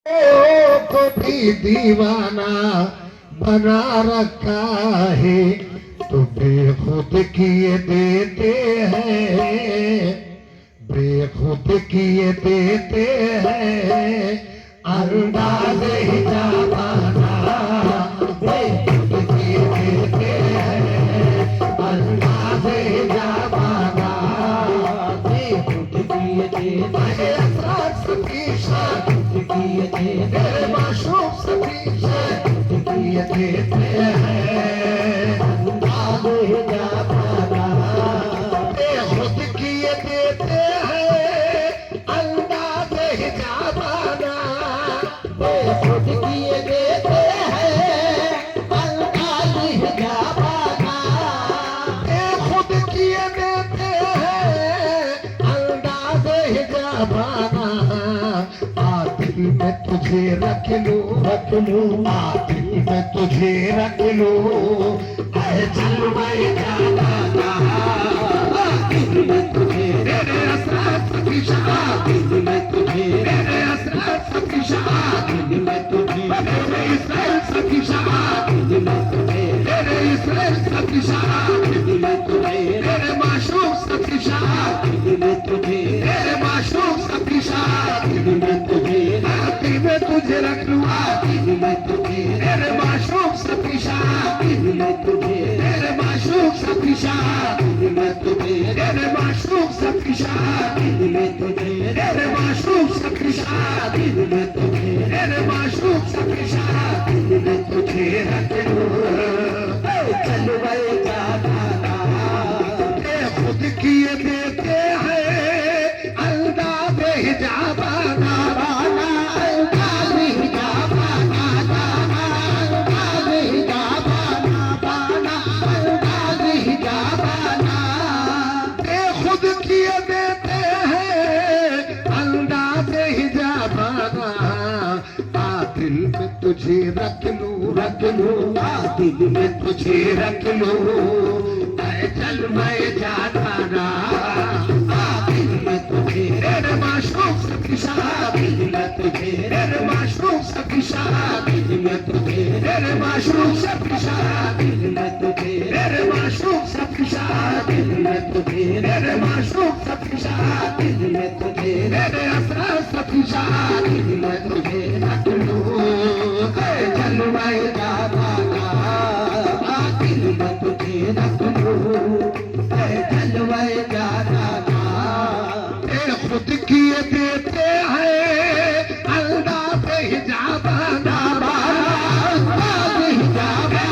को भी दीवाना बना रखा है, तो बेखुद किए देते हैं, बेखुद किए देते हैं, अंदाज ही जाना बेखुद किए देते हैं, अंदाज ही जाना बेखुद किए देते हैं, मेरे माशूक सभी किए देते हैं, अंदाज ही जाना बेखुद किए देते हैं, अंदाज ही जाना बेखुद किए देते हैं, अंदाज ही जाना बेखुद किए देते हैं, अंदाज ही जाना दिल में तुझे रख लूं, दिल में तुझे रख लूं, चल मैं जाना दिल में तुझे, तेरे असरात की शाह दिल में तुझे, तेरे असरात की शाह दिल में तुझे, तेरे इसराइल की शाह दिल में तुझे, तेरे इसराइल की शाह दिल में तुझे, तेरे माशूक की शाह दिल में तुझे, तेरे माशूक की शाह दिल में तुझे, दिल में तुझे रख लूं, दिल में तुझे, तेरे माशूक की शाह दिल में तुझे, तेरे माशूक की शाह दिल में तुझे, तेरे माशूक की शाह दिल में तुझे, तेरे माशूक की शाह दिल में तुझे, तेरे माशूक की शाह दिल में तुझे रख लूं, चल मैं जाना खुद किए देते हैं, अंदाज ही जाना दिल में तुझे रख लूं, दिल में तुझे रख लूं, चल मैं जाना दिल में तुझे, तेरे माशूक की शाह दिल में तुझे, तेरे माशूक की शाह दिल में तुझे, तेरे माशूक की शाह दिल में तुझे, तेरे माशूक की शाह दिल में तुझे, तेरे माशूक की शाह दिल में तुझे, तेरे असरार की शाह दिल में तुझे रख लूं, चल मैं जाना दिल में तुझे रख लूं, चल मैं जाना खुद किए देते हैं, अंदाज ही जाना अंदाज ही जाना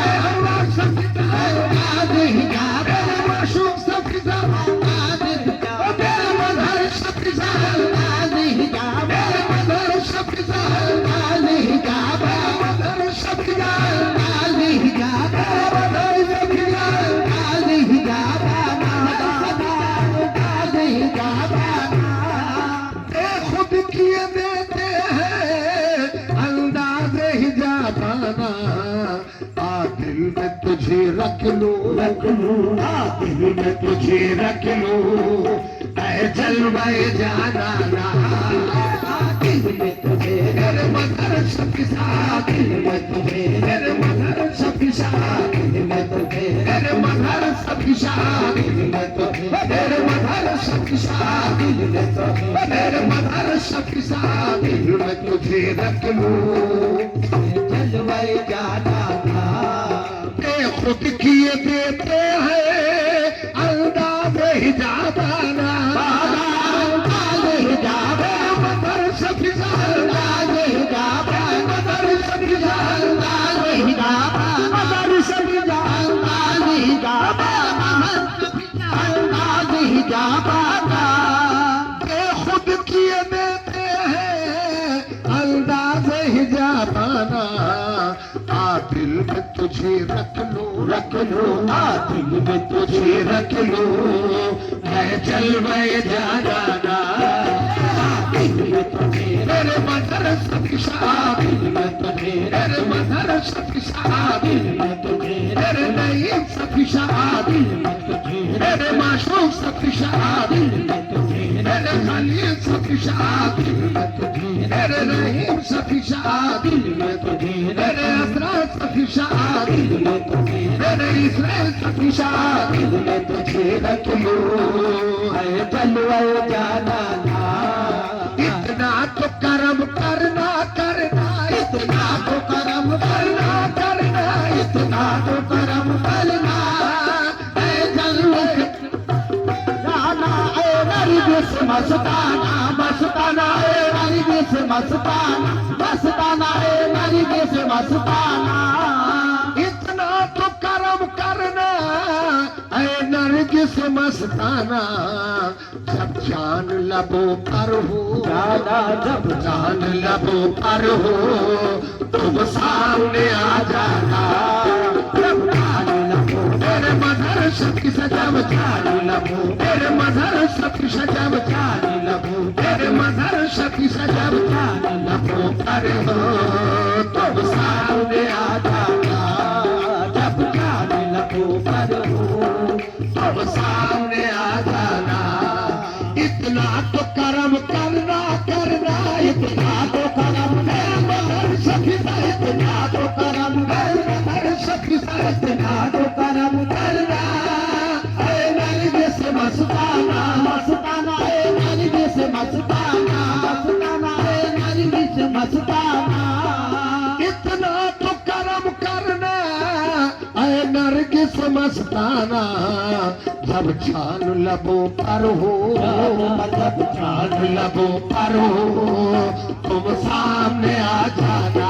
अंदाज ही जाना माशूक सबकी अंदाज ही जाना तेरे मदर सबकी अंदाज ही जाना मदर सबकी अंदाज ही जाना मदर सबकी अंदाज ही जाना मदर सबकी अंदाज ही जाना अंदाज ही जाना खुद किए देते हैं, अंदाज ही जाना दिल में तुझे रख लूं, दिल में तुझे रख लूं, चल मैं जाना दिल में तुझे, तेरे मदर सबकी साथ दिल में तुझे, तेरे मदर सबकी साथ दिल में तुझे, तेरे मदर सबकी साथ दिल में तुझे, तेरे मदर सबकी साथ दिल में तुझे, तेरे मदर सबकी साथ दिल में तुझे रख लूं, चल मैं जाना खुद किए देते हैं, अंदाज ही जाना अंदाज ही जाना मदर सबकी अंदाज ही जाना मदर सबकी अंदाज ही जाना मदर सबकी अंदाज ही जाना अंदाज ही जाना खुद किए देते हैं, अंदाज ही जाना दिल में तुझे रख लूं, दिल में तुझे रख लूं, चल मैं जाना दिल में तुझे, तेरे मदर सबकी शाह दिल में तुझे, तेरे मदर सबकी शाह दिल में तुझे, तेरे नईम सबकी शाह दिल में तुझे, तेरे माशूक सबकी शाह दिल में तुझे, मेरे खलील सफी शाह दिल में तुझी, मेरे रहीम सफी शाह दिल में तुझी, मेरे असरार सफी शाह दिल में तुझी, मेरे इसराइल सफी शाह दिल में तुझी रख लो है जलवा जाना ना। इतना तो करम करना करना, इतना तो करम करना करना, इतना तो करम करना है जलवा जाना। ए नरगिस मस्ताना मस्ताना, ए नरगिस मस्ताना मस्ताना, ए नरगिस मस्ताना। इतना तो करम करना ऐ नरगिस मस्ताना, जब जान लबों पर हो जाना, जब जान लबों पर हो तुम सामने आ जाना। जब जान लबों मेरे मदरसे की सजब जान लबों, मेरे मदरसे की सजब जान लबों, मेरे मदरसे की सजब जान लबों पर हो तुम सामने आ जाना। जब जान लबों पर हो तुम सामने आ जाना। इतना तो करम करना करना, इतना तो करम मेरे सखी सा, इतना तो करम मेरे सखी सा, इतना तो करम करना। ऐ नरगिस मस्ताना मस्ताना, ऐ नरगिस मस्ताना मस्ताना, ऐ नरगिस मस्ताना। इतना तो करम करना ऐ नरगिस मस्ताना, जब जान लबों पर हो, जब जान लबों पर हो तुम सामने आ जाना।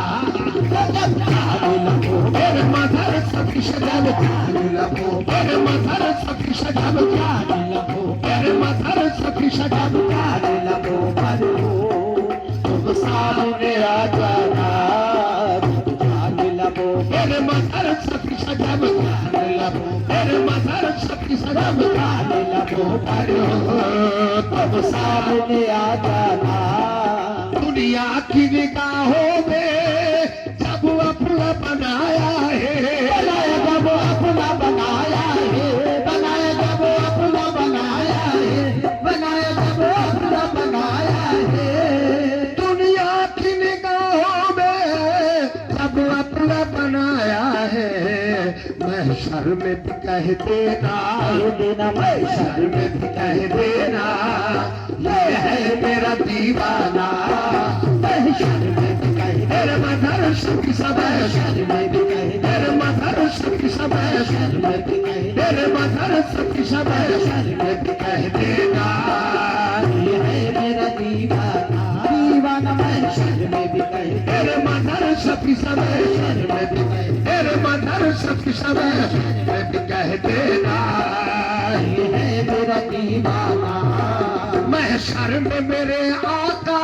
जब जान लबों मेरे मदर सफी सजब जान लबों, मेरे मदर सफी सजब जान लबों, मेरे मदर सफी सजब जान लबों पर हो तुम सामने आ जाना। जान लबों मेरे मदर सफी सजब जान लबों, मेरे मदर सफी सजब जान लबों पर हो तुम सामने आ जाना। दुनिया की निगाहों में जब अपना बनाया है, बनाया जब अपना बनाया है, बनाया जब अपना बनाया है, बनाया जब अपना बनाया है। दुनिया की निगाहों में जब अपना बनाया है, महशर में भी कह देना, महशर में भी कह देना ये है मेरा दीवाना। महशर में भी कह मेरे मदरसे की सब, महशर में भी कह मेरे मदरसे की सब, महशर में भी कह मेरे मदरसे की सब, महशर में भी कह देना ये है मेरा दीवाना। दीवाना महशर में भी कह मेरे मदरसे की सब, महशर में भी कह मेरे मदरसे की सब, महशर में भी कह देना ये है मेरा दीवाना। महशर में मेरे आका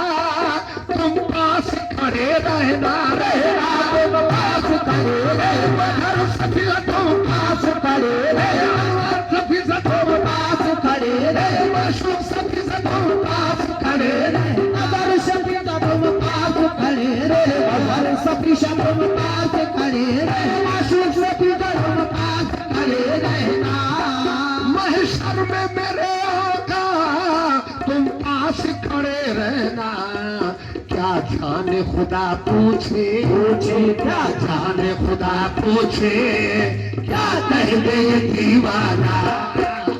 तुम पास खड़े रहना, रहना तुम पास खड़े रहना, सफी तुम पास खड़े रहना, सफी तुम पास खड़े रहना, शुभ सफी तुम पास खड़े रहना, अगर सफी तुम पास खड़े रहना, अगर सफी तुम पास खड़े रहना, शुभ सफी तुम पास खड़े रहना। महशर में मेरे आका तुम पास खड़े रहना। क्या जाने खुदा पूछे, पूछे क्या जाने खुदा पूछे, क्या कह दे ये दीवाना।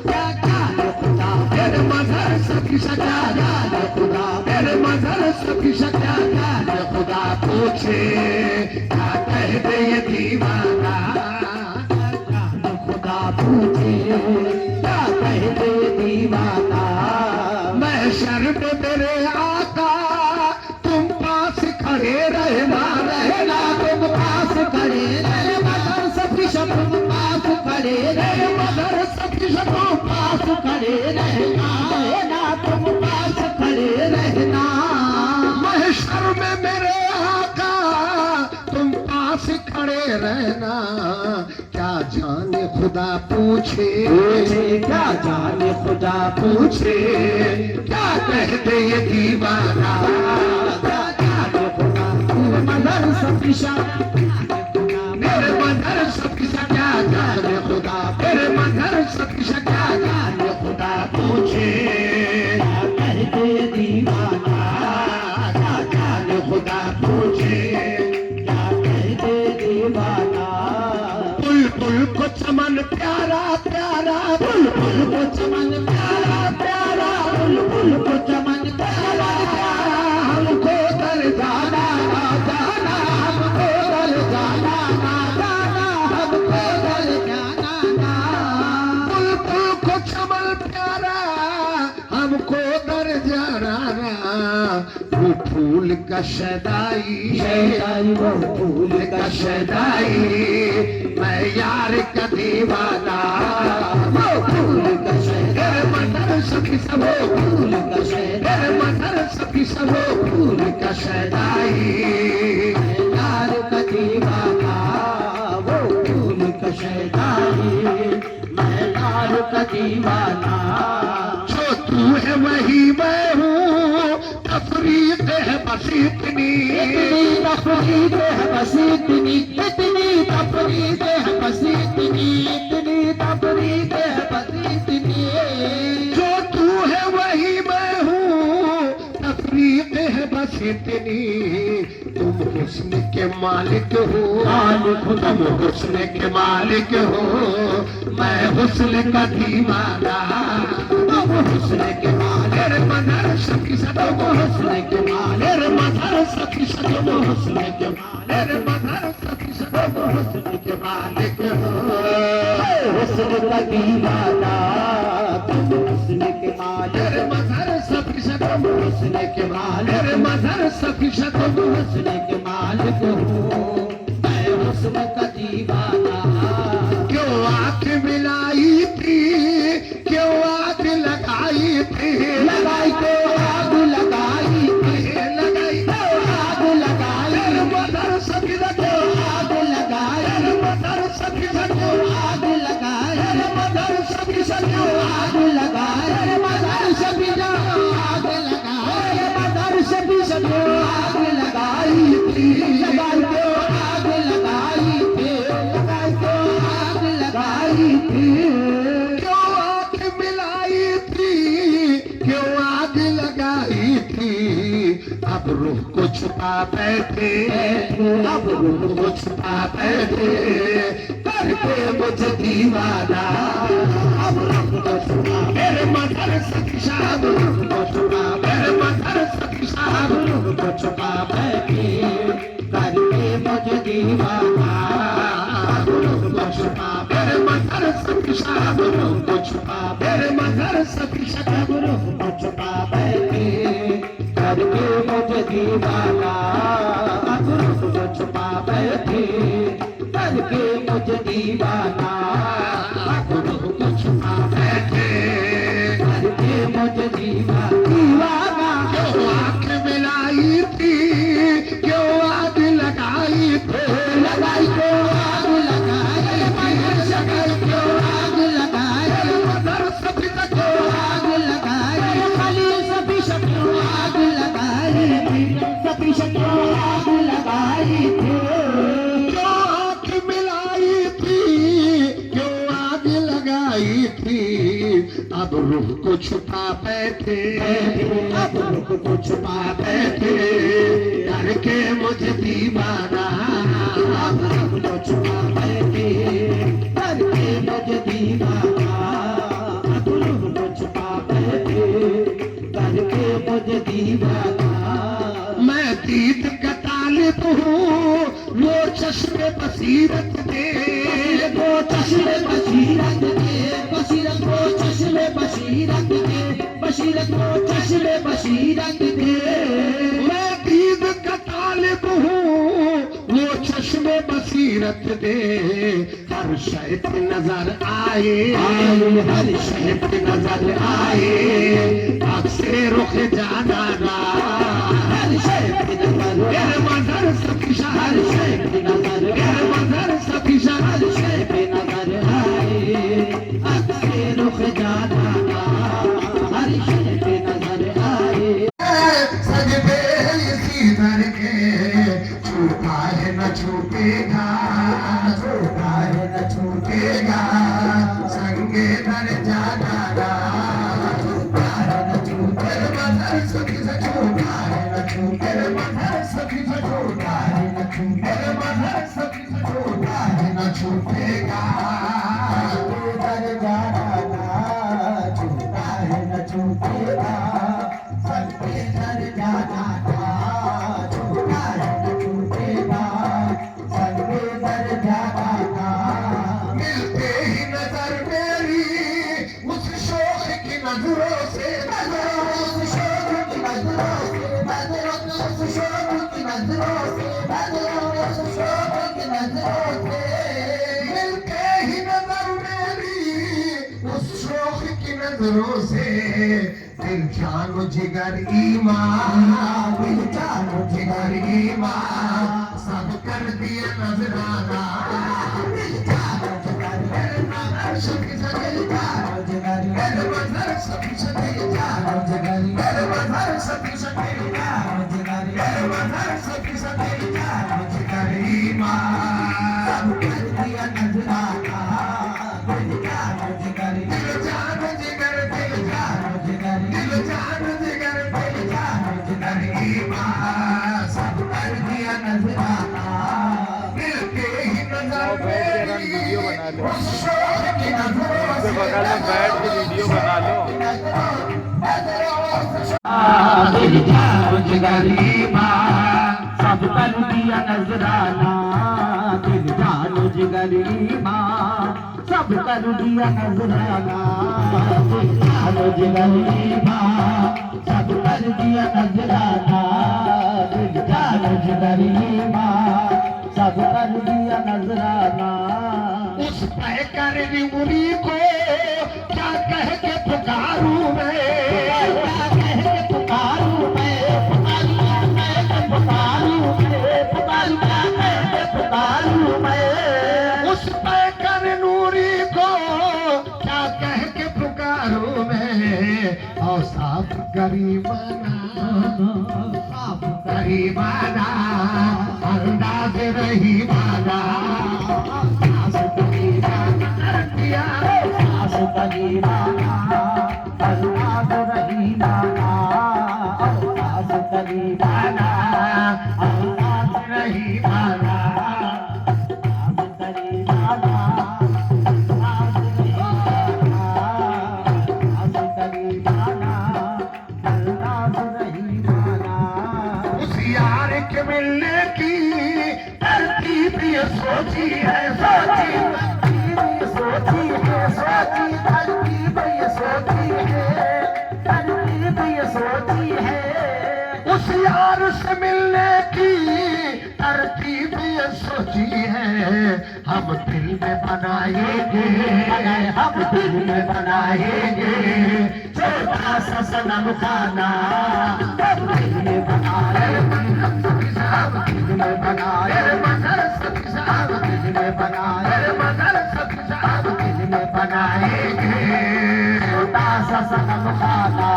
क्या जाने खुदा मेरे मदरसे की सजा, जाने खुदा मेरे मदरसे की सजा, जाने खुदा पूछे क्या कह दे ये दीवाना। जाने खुदा पूछे क्या कह दे ये दीवाना। महशर में मेरे आका तुम पास खड़े रहना, रहना तुम पास खड़े रहना, मदरसे की तुम पास खड़े रहना, मदरसे की तुम पास खड़े रहना, रहना तुम पास खड़े रहना। महशर में मेरे आका तुम पास खड़े रहना। क्या जाने खुदा पूछे, क्या जाने खुदा पूछे क्या कह दे ये दीवाना। क्या जाने खुदा मेरे मदरसे की मेरे मदरसे की क्या जाने खुदा, मेरे मदरसे की क्या जाने खुदा पूछे क्या कह क्या कह दे दीवाना। बुलबुल को चमन प्यारा प्यारा, बुलबुल को चमन प्यारा प्यारा, बुलबुल को चमन प्यारा प्यारा, हमको दर जाना ना जाना, हमको दर जाना ना जाना, हमको दर जाना ना। बुलबुल को चमन प्यारा, हमको दर जाना ना। वो फूल का शदाई, वो फूल का शदाई, मैं यार का दीवाना। वो फूल का शदाई, मटर सखी सब फूल का शदाई, मटर सखी सब फूल का शदाई, मैं यार का दीवाना। वो फूल का शदाई, मैं यार का दीवाना। जो तू है वही मैं हूँ, तफरीक है बस इतनी, तफरीक है बस इतनी, इतनी तफरीक है बस इतनी, इतनी तफरीक है बस इतनी। जो तू है वही मैं हूँ, तफरीक है बस इतनी। तुम हुस्न के मालिक हो, तुम हुस्न के मालिक हो, मैं हुस्न का दीवाना। तुम हुस्न के मालिक, मदर सखी सब हुस्न के मालिक, मदर सखी सब हुस्न के मालिक, मदर सखी सब हुस्न के मालिक हो, हुस्न का दीवाना। तुम हुस्न के मालिक, मदर सखी सब हुस्न के मालिक, मदर सखी सब हुस्न के मालिक हो, मैं हुस्न का दीवाना। क्यों आंख मिलाई थी, क्यों आग लगाई थी, लगाई तो आग लगाई थी, लगाई तो आग लगाई, मदर सखी को आग लगाई, मदर सखी को आग लगाई, मदर सखी को आग लगाई, मदर सखी को आग लगाई, मदर सखी को आग लगाई थी, लगाई तो आग लगाई थी, लगाई तो आग लगाई थी। क्यों आग मिलाई थी, क्यों आग लगाई थी। अब रूह को छुपा बैठे, अब रूह को छुपा बैठे, करके मुझे दीवाना। अब रूह को छुपा, मेरे मदर सखी साहब रूह को छुपा, मेरे मदर सखी साहब रूह को छुपा बैठे, करके मुझे दीवाना। अब रूह को छुपा, मेरे मदर सखी साहब रूह को छुपा, मेरे मदर सखी साहब रूह को छुपा बैठे, करके मुझे दीवाना। अब रूह को छुपा बैठे, करके मुझे दीवाना। अब रूह को छुपा बैठे, करके मुझे दीवाना। क्यों आंख मिलाई थी, क्यों आग लगाई थी, लगाई तो आग लगाई, मदर सखी को आग लगाई, मदर सखी को आग लगाई, खलील सभी को आग लगाई, सभी को आग लगाई थी। क्यों आंख मिलाई थी, क्यों आग लगाई थी। अब रूह को छुपा बैठे, अब रूह को छुपा बैठे, करके मुझे दीवाना। अब रूह को छुपा बैठे, करके मुझे दीवाना। अब रूह को छुपा बैठे, करके मुझे दीवाना। मैं दीद का तालिब हूँ, वो चश्मे बसीरत दे, वो चश्मे बसीरत दे, बसीरत वो चश्मे बसीरत दे, बसीरत वो चश्मे बसीरत दे। मैं दीद का तालिब हूँ, वो चश्मे बसीरत दे। हर शय पे नजर आए, हर शय पे नजर आए, आँख से रुख जाना ना। हर शय पे नजर, मेरे मदर सखी हर शय पे नजर, मेरे मदर सखी हर शय पे नजर आए, आँख से रुख जाना ना। हर शय पे नजर आए, सजदे इसी दर के, छूटा है न छूटेगा, छूटा है न छूटेगा, संगे दर जाना ना। छूटा है न छूटेगा, मदर सखी से छूटा है न छूटेगा, मदर सखी से छूटा है। से नजरों से शौक की नजरों से मिलके ही नजर मेरी उस शौक की नजरों से दिल जानो जिगर ईमान दिल जानो जिगर ईमान सब कर दिया नजराना दिल जानो जिगर ईमान सबकी दिल जानो जिगर ईमान सबकी दिल जानो जिगर ईमान सबकी दिल जानो जिगर ईमान सबकी दिल जानो जिगर ईमान सब कर दिया नजराना दिल जानो जिगर दिल जानो जिगर दिल जानो जिगर दिल जानो जिगर दिल जानो जिगर ईमान सब कर दिया नजराना दिल के ही नजर वीडियो बना लो, उस शौक की नजरों उसके बगल में बैठ के वीडियो बना लो। दिल जानो जिगर ईमान सब कर दिया नजराना दिल जानो जिगर ईमान सब कर दिया नजराना दिल जानो जिगर ईमान सब कर दिया नजराना दिल जानो जिगर ईमान सब कर दिया नजराना उस तय करनी उरी को क्या कह के पुकारूं मैं क्या कह के पुकारूं मैं पुकारूं मैं पुकारूं मैं उस तय कर नूरी को क्या कह के पुकारूं मैं और साफ गरीबाना साफ गरीबाना अंदाज रहीमाना सास गरीबाना सास गरीबाना अंदाज रहीमाना सास गरीबाना अंदाज रहीमाना सास गरीबाना अंदाज रहीमाना सास गरीबाना अंदाज रहीमाना उस यार के मिलने की तरकीब ये सोची है सोची सोची है सोची तरकीब ये सोची है तरकीब ये सोची है उस यार से मिलने की तरकीब ये सोची है हम दिल में बनाएंगे हम दिल में बनाएंगे छोटा सा सनम खाना हम दिल में बनाएंगे हम दिल में बनाएंगे हम दिल में बनाएंगे छोटा सा सनम खाना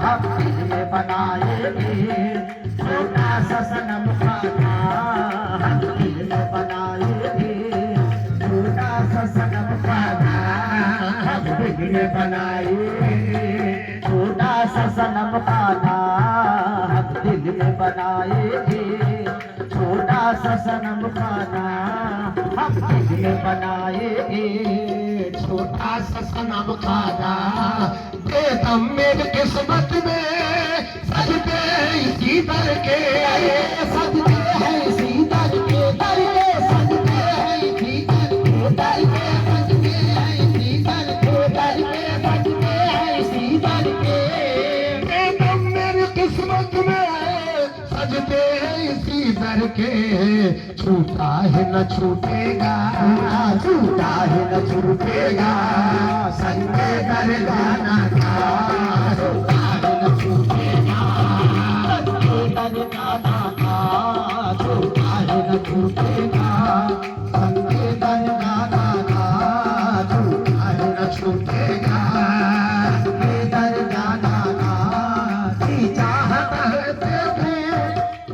हम दिल में बनाएंगे छोटा सा सनम खाना हम दिल में बनाएंगे छोटा सा सनम खाना हम दिल में बनाएंगे छोटा सा सनम खाना हम दिल में बनाएंगे छोटा सा सनम खाना हम दिल में बनाएंगे छोटा सा सनम खाना बेदम मेरी किस्मत में सजते हैं इसी दर के सजते हैं इसी दर के सजते हैं इसी दर के सजते हैं इसी दर के सजते हैं इसी दर के बेदम मेरी किस्मत में सजते हैं इसी दर के छूटा है न छूटेगा छूटा है न छूटेगा संगे कर गाना का छूटा है न छूटेगा संगे कर गाना का छूटा है न छूटेगा संगे कर गाना का छूटा है न छूटेगा संगे कर गाना का जी चाहत है देखे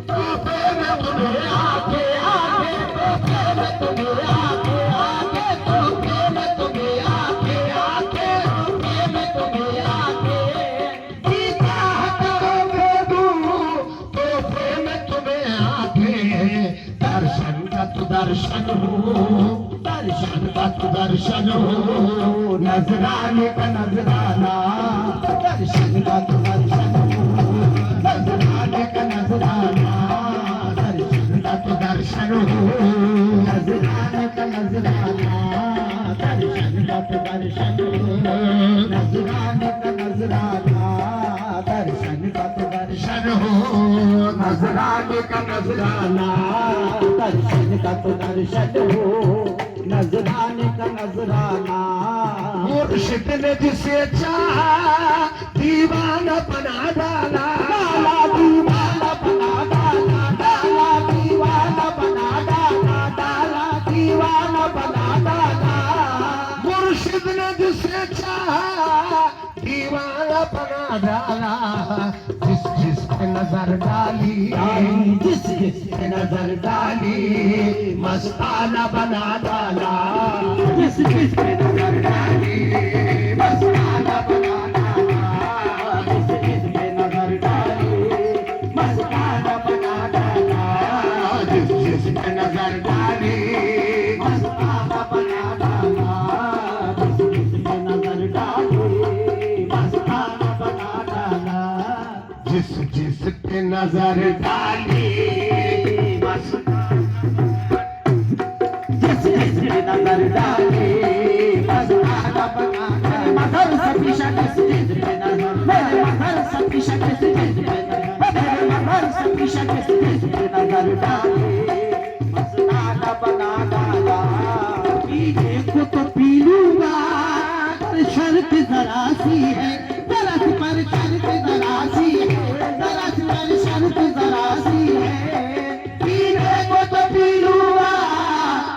तो फिर तुम्हें आके दर्शन का तो दर्शन हो नजराने का नजराना दर्शन का तो दर्शन हो नजराने का नजराना दर्शन का तो दर्शन हो नजराने का नजराना दर्शन का तो दर्शन हो नजराने का नजराना दर्शन का तो दर्शन हो नजराने का नजराना, दर्शन का तो दर्शन हो, नजराने का नजराना। मुर्शिद ने जिसे चाहा दीवाना बना डाला, डाला दीवाना बना डाला, डाला दीवाना बना डाला, डाला दीवाना बना डाला। मुर्शिद ने जिसे चाहा दीवाना बना डाला, जिस जिस पे नजर डाली, जिस जिस पे नजर डाली मस्ताना बना डाला, जिस जिस पे नजर डाली, मस्ताना बना डाला, जिस जिस पे नजर डाली, मस्ताना बना डाला, जिस जिस पे नजर डाली मस्ताना बना डाला, जिस जिस पे नजर डाली, मस्ताना बना डाला। जिस जिस पे नजर डाली जिस जिस पे नजर डाली, मस्ताना बना डाला। मगर सभी शख्स जिस पे नजर, मेरे मगर सभी शख्स जिस पे नजर, मेरे मगर सभी शख्स जिस पे नजर डाली, मस्ताना बना डाला। पीने को तो पी लूंगा, पर शर्त जरा सी है, दरस पर शर्त जरा सी है, दरस पर शर्त जरा सी है। पीने को तो पी लूंगा,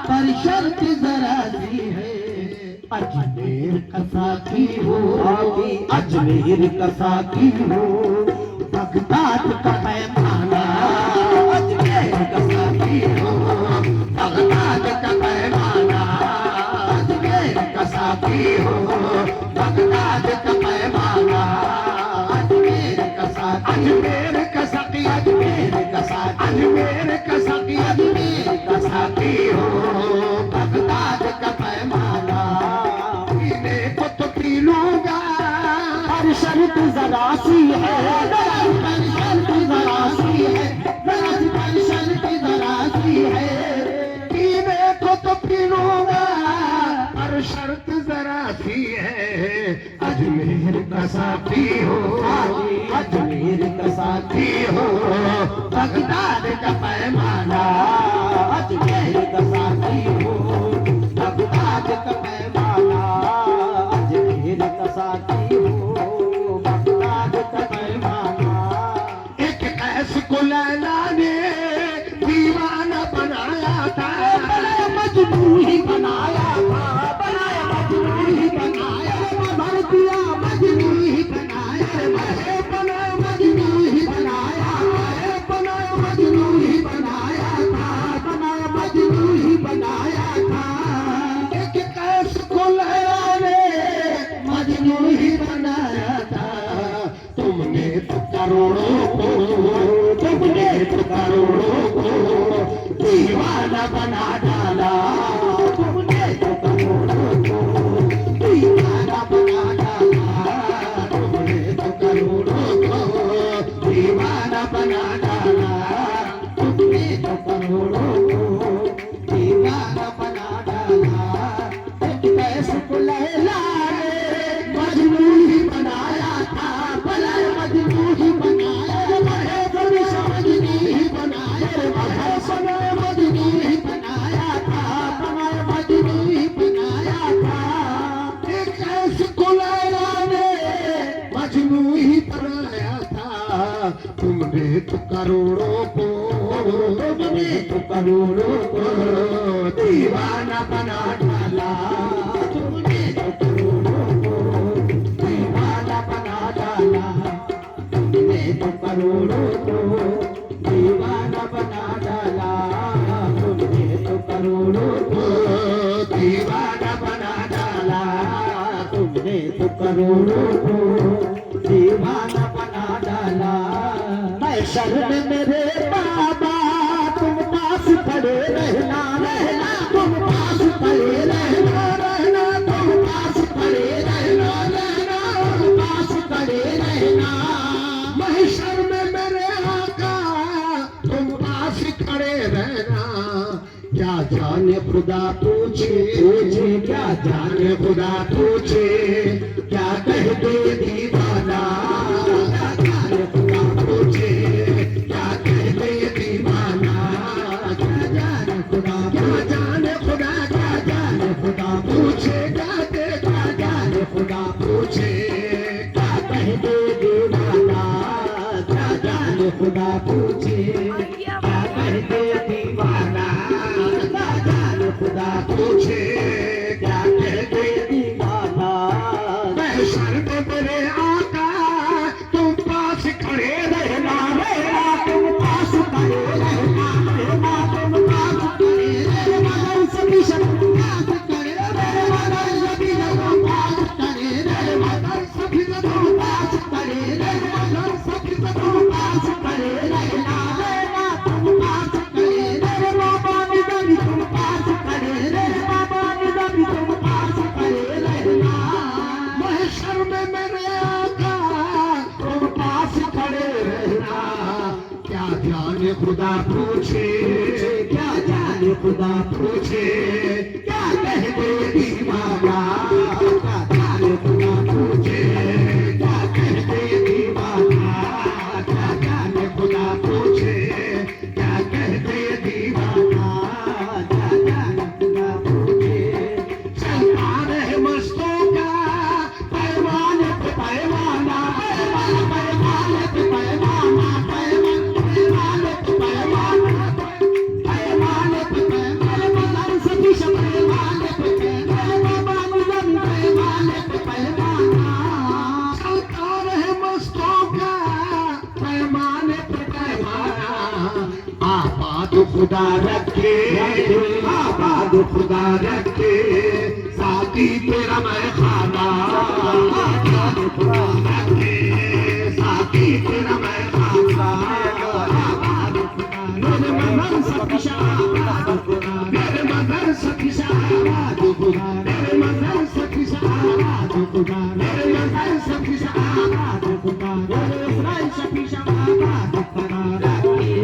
पर शर्त जरा सी है। अजमेर का साथी हो, अजमेर का साथी हो, बगदाद का पैमाना। अजमेर का साथी हो, बगदाद का पैमाना। अजमेर का साथी हो, बगदाद का पैमाना। अजमेर का साथी, अजमेर का सकी, अजमेर का साथी, अजमेर का सकी, अजमेर का साथी हो, बगदाद का पैमाना। पीने को तो पी लूंगा, पर शर्त जरा सी है, दरस पर शर्त जरा सी है, दरस पर शर्त जरा सी है। पीने को तो पी लूंगा पर शर्त जरा सी है। अजमेर का साथी हो, अजमेर का साथी हो बगदाद का पैमाना। अजमेर का साथी हो, बगदाद का पैमाना। अजमेर का साथी हो, बगदाद का पैमाना। एक कैस को लैला ने दीवाना बनाया था, बनाया मजनू ही बनाया था, बनाया मजनू ही बनाया, भर दिया मजनू ही बनाया, बनाया मजनू ही बनाया, बनाया मजनू ही बनाया था, बनाया मजनू ही बनाया था। एक कैस को लैला ने मजनू ही बनाया था। तुमने तो करोड़ों को, तुमने तो करोड़ों को दीवाना बना डाला, तुमने तो करोड़ों को दीवाना बना डाला, तुमने तो करोड़ों को दीवाना बना डाला, तुमने तो करोड़ों को दीवाना बना डाला। एक कैसे को लैला ने मजनू ही बनाया था, भला मजनू ही बनाया, बड़े बड़ी समझनी ही बनाया, बड़े समय मजनू ही बनाया था, बनाया मजनू ही बनाया था। एक कैस को लैला ने मजनू ही बनाया था। तुमने तो करोड़ों को, तुमने तो करोड़ों को दीवाना बना डाला, तुमने तो करोड़ों को दीवाना बना डाला, तुमने तो करोड़ों को दीवाना बना डाला, तुमने तो करोड़ों को दीवाना बना डाला, तुमने तो करोड़ों को दीवाना बना डाला। महशर में मेरे बाबा तुम पास खड़े रहना, रहना तुम पास खड़े रहना, रहना तुम पास खड़े रहना, रहना तुम पास खड़े रहना। महशर में मेरे आका तुम पास खड़े रहना। क्या जाने खुदा पूछे, पूछे क्या जाने खुदा पूछे, क्या कह दे दीवाना। क्या जाने खुदा पूछे, क्या कह जाने खुदा पूछे, क्या जाने खुदा पूछे क्या कहते दीवाना, क्या जाने खुदा पूछे क्या कहते दीवाना, क्या जाने खुदा पूछे क्या कहते दीवाना, क्या जाने खुदा पूछे। चलता रहे मस्तों का पैमाने पे पैमाना, पैमाने पे पैमाना, पैमाने पे पैमाना, पैमाने पे पैमाना, सभी सब पैमाने पे पैमाना, पैमाने पे पैमाना। चलता रहे मस्तों का पैमाने पे पैमाना, आबाद खुदा रखे, आबाद खुदा रखे साथी तेरा मैं खाना, आबाद खुदा रखे साथी तेरा मैं खाना, आबाद खुदा मेरे मदर सखीशा, आबाद खुदा मेरे मदर सखीशा, आबाद खुदा मेरे मदर सखीशा, आबाद खुदा मेरे मदर सखीशा, आबाद खुदा मेरे इस्राइल सखीशा, आबाद खुदा रखी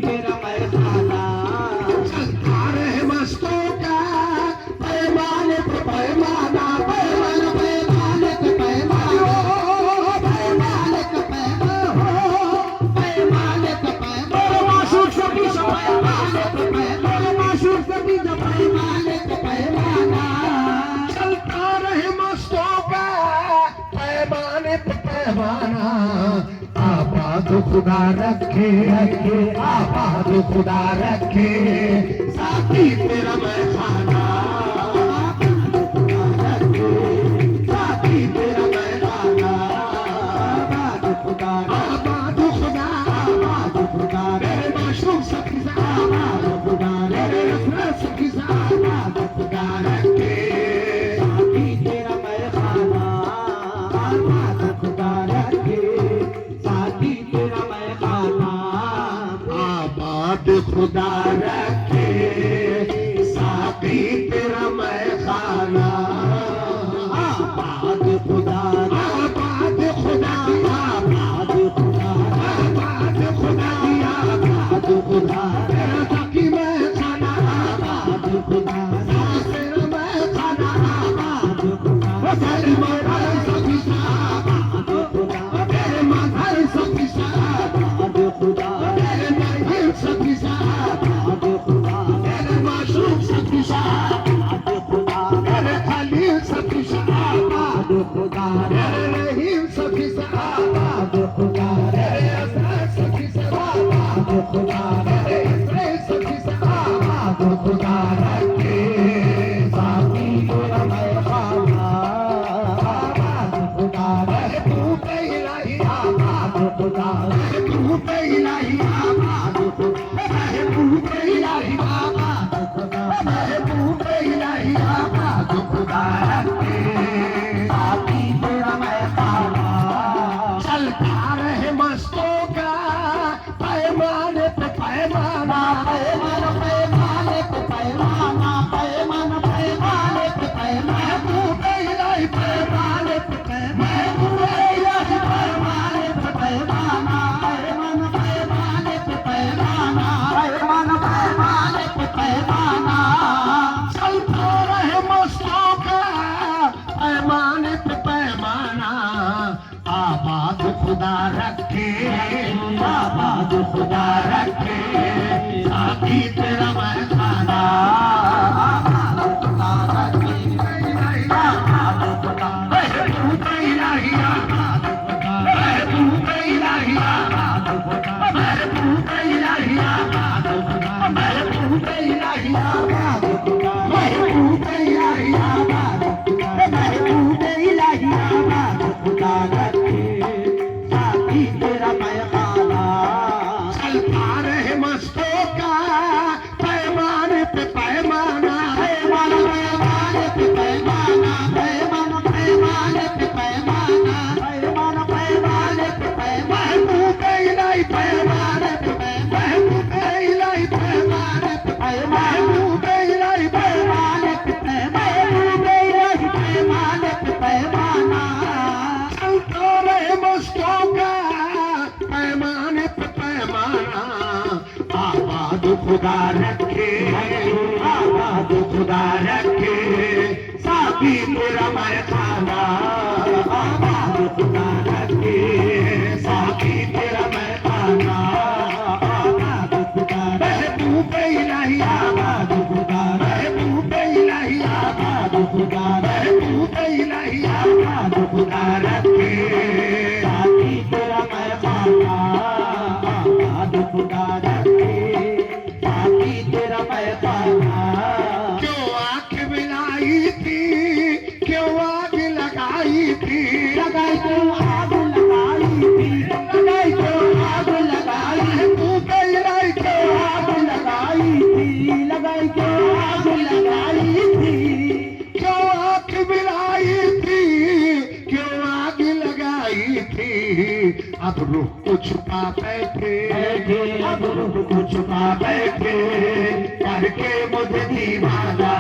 तेरा मैं खाना। चलता रहे मस्तों का पैमाने पे पैमाना, पैमाना पैमाने पे पैमाना, पैमाने पे पैमाना, पैमाने पे पैमाना, माशूक सभी सब पैमाने पे पैमाना, माशूक सभी सब पैमाने पे पैमाना। चलता रहे मस्तों का पैमाने पे पैमाना, आबाद खुदा रखे, आबाद खुदा रखे साथी तेरा मैं खाना, आबाद खुदा रखे साथी तेरा मैं खाना, आबाद खुदा, आबाद खुदा, आबाद खुदा मेरे माशूक सखी सा, आबाद खुदा मेरे रफ़्त सखी सा, आबाद खुदा रखे साथी तेरा मैं खाना, आबाद खुदा रखे साथी तेरा मैं खाना। आबाद खुदा रखे साथी तेरा मैं खाना, आबाद खुदा, आबाद खुदा, आबाद खुदा, आबाद खुदा, आबाद खुदा, तेरा ताकि मैं खाना, आबाद खुदा, तेरा मैं खाना, आबाद खुदा, तेरी माता सखी सा, आबाद खुदा, तेरे माता सखी सा, आबाद खुदा, तेरे भाई सखी सा, आबाद खुदा, तेरे माशूक सखी सा, आबाद खुदा, तेरे खलील सखी सा, आबाद खुदा, तेरे रहीम सखी सा, आबाद खुदा, तेरे असरार सखी सा, आबाद खुदा, तेरे इस्राएल सखी सा, आबाद खुदा रखे साथी तेरा मैं खाना, आबाद खुदा, तू पे इलाही, आबाद खुदा, तू पे इलाही, आबाद तू पे इलाही, आबाद खुदा, तू पे इलाही, आबाद खुदा रखे साथी तेरा मैं खाना। चलता रहे मस्तों का पैमाने पे पैमाना, पैमाना पैमाने पे पैमाना, पैमाना पैमाने पे पैमाना, तू पे इलाही पैमाने पे पैमाना, तू इलाही पैमाने पे पैमाना, पैमाना पैमाने पे पैमाना, पैमाना पैमाने पे पैमाना। चलता रहे मस्तों का पैमाने पे पैमाना, आबाद खुदा रखे, आबाद खुदा रखे साथी तेरा मैं खाना, आबाद खुदा रखे, आबाद खुदा, तू पे इलाही, आबाद खुदा, तू पे इलाही, आबाद खुदा, तू पे इलाही, आबाद खुदा, तू पे इलाही, आबाद खुदा, तू पे इलाही, आबाद खुदा, महबूब इलाही आबाद खुदा रखे साथी तेरा मैं खाना। चलता रहे मस्तों का खुदा रखे, आबाद खुदा रखे, साकी तेरा मैं खाना, आबाद खुदा रखे, साकी तेरा मैं खाना, आबाद खुदा महबूब इलाही, आबाद खुदा महबूब इलाही, आबाद खुदा महबूब इलाही, आबाद खुदा रखे, साकी तेरा मैं खाना, आबाद खुदा रखे, साकी तेरा मैं खाना। क्यों आंख मिलाई थी, क्यों आग लगाई थी, लगाई क्यों आग लगाई थी, लगाई क्यों आग लगाई, महबूब इलाही क्यों आग लगाई थी, लगाई क्यों आग लगाई थी, क्यों आंख मिलाई थी, क्यों आग लगाई थी, अब रूह को छुपा बैठे, अब रूह को छुपा बैठे, करके मुझे दीवाना,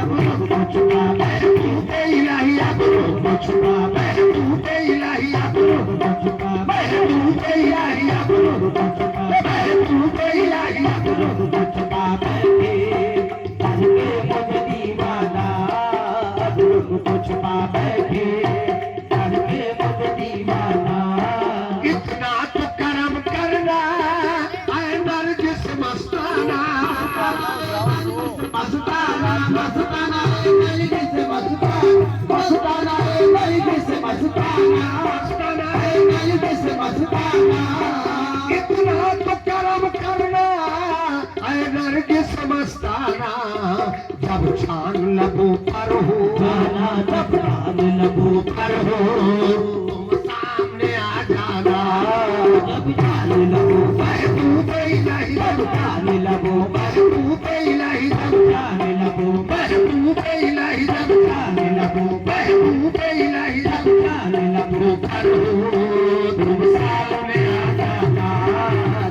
अब रूह को छुपा महबूब इलाही, अब रूह को छुपा महबूब इलाही, अब रूह को छुपा महबूब इलाही, अब रूह को छुपा महबूब इलाही, अब रूह को छुपा बैठे, करके मुझे दीवाना, अब रूह को छुपा बैठे, करके मुझे दीवाना। इतना तो करम करना ऐ नरगिस मस्ताना, मस्ताना मस्ताना नरगिस मस्ताना, मस्ताना नरगिस मस्ताना, मस्ताना नरगिस मस्ताना। इतना तो करम करना ऐ नरगिस मस्ताना, जब छान लबों पर हो जाना, जब छान लबों पर हो तुम सामने आ जाना, जब छान लबों महबूब इलाही, जब छान लबों महबूब इलाही, जब छान लबों महबूब इलाही, जब छान लबों महबूब इलाही, जब छान लबों पर हो तुम सामने आ जाना,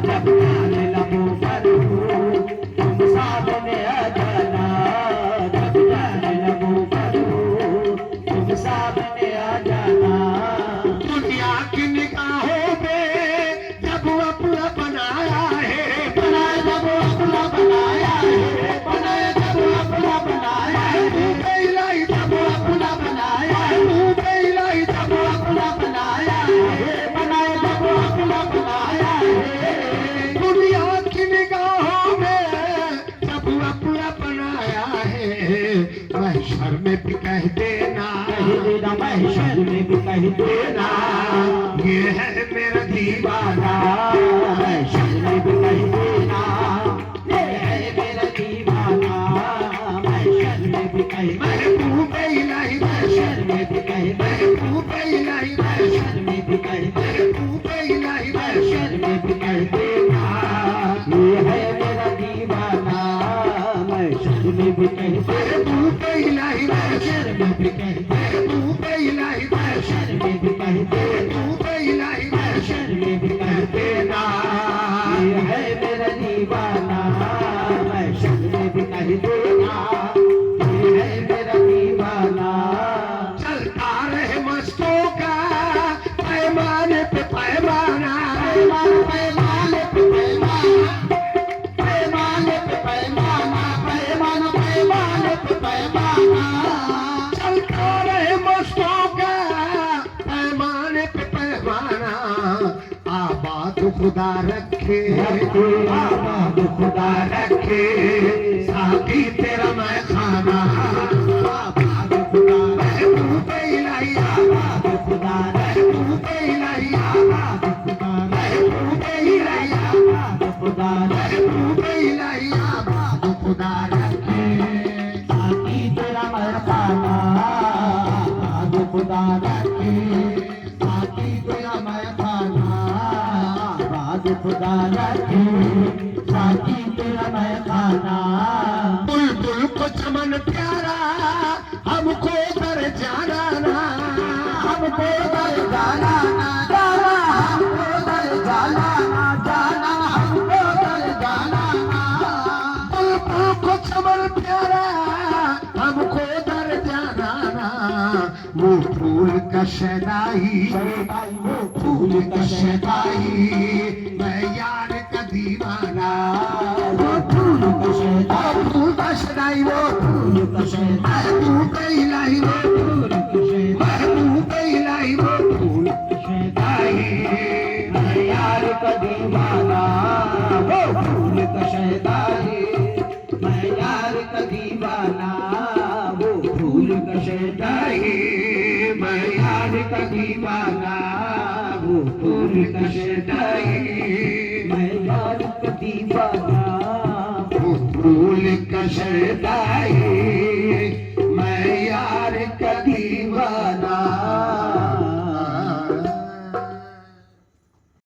जब छान लबों पर हो तुम सामने आ जाना, जब छान लबों पर हो तुम सामने आ जाना। दुनिया की निगाहों में जब अपना बनाया है, बनाया जब अपना बनाया है, बनाया जब अपना बनाया है, महबूब इलाही जब अपना बनाया है, महबूब इलाही जब अपना बनाया है, बनाया जब अपना बनाया है। दुनिया की निगाहों में जब अपना बनाया है, महशर में भी कह देना, कह देना महशर में भी कह देना, ये है मेरा दीवाना, महशर में भी कह देना, ये है मेरा दीवाना, महशर में भी कह, महबूब इलाही महशर में भी कह, महबूब इलाही महशर में भी कह, महबूब इलाही महशर में भी कह देना, ये है मेरा दीवाना, महशर में भी कह, महबूब इलाही महशर में भी कह, महबूब इलाही महशर में भी कह, महबूब इलाही महशर में भी कह देना, ये है मेरा दीवाना, महशर में भी कह देना, ये है मेरा दीवाना। चलता रहे मस्तों का पैमाने पे पैमाना, पैमाने पे पैमाना, पैमाने पे पैमाना, पैमाना पैमाने पे पैमाना, चलता रहे मस्तों का पैमाने पे पैमाना, आबाद खुदा रखे, आबाद खुदा रखे, साकी तेरा मैं खाना, आबाद खुदा महबूब इलाही, आबाद खुदा महबूब इलाही, आबाद खुदा महबूब इलाही, आबाद खुदा महबूब इलाही, आबाद खुदा रखे, साकी तेरा मैं खाना, आबाद खुदा रखे, साकी तेरा मैं खाना, आबाद खुदा रखे, साकी तेरा मैं खाना। बुलबुल को चमन प्यारा हमको दर जाना ना, हमको दर जाना ना, जाना हमको दर जाना ना, जाना हमको दर जाना ना। बुलबुल को चमन प्यारा हमको दर जाना ना, वो फूल का शहनाई, वो फूल का शहनाई, मैं यार का दीवाना, शैतान फूल का सदाई वो फूल का शैतान तू कहीं लाई वो फूल का शैतान तू कहीं लाई वो फूल का शैतान मैं यार का दीवाना वो फूल का शैतान मैं यार का दीवाना वो फूल का शैतान मैं यार का दीवाना वो फूल का शैतान मैं यार का दीवाना फूल का सदाई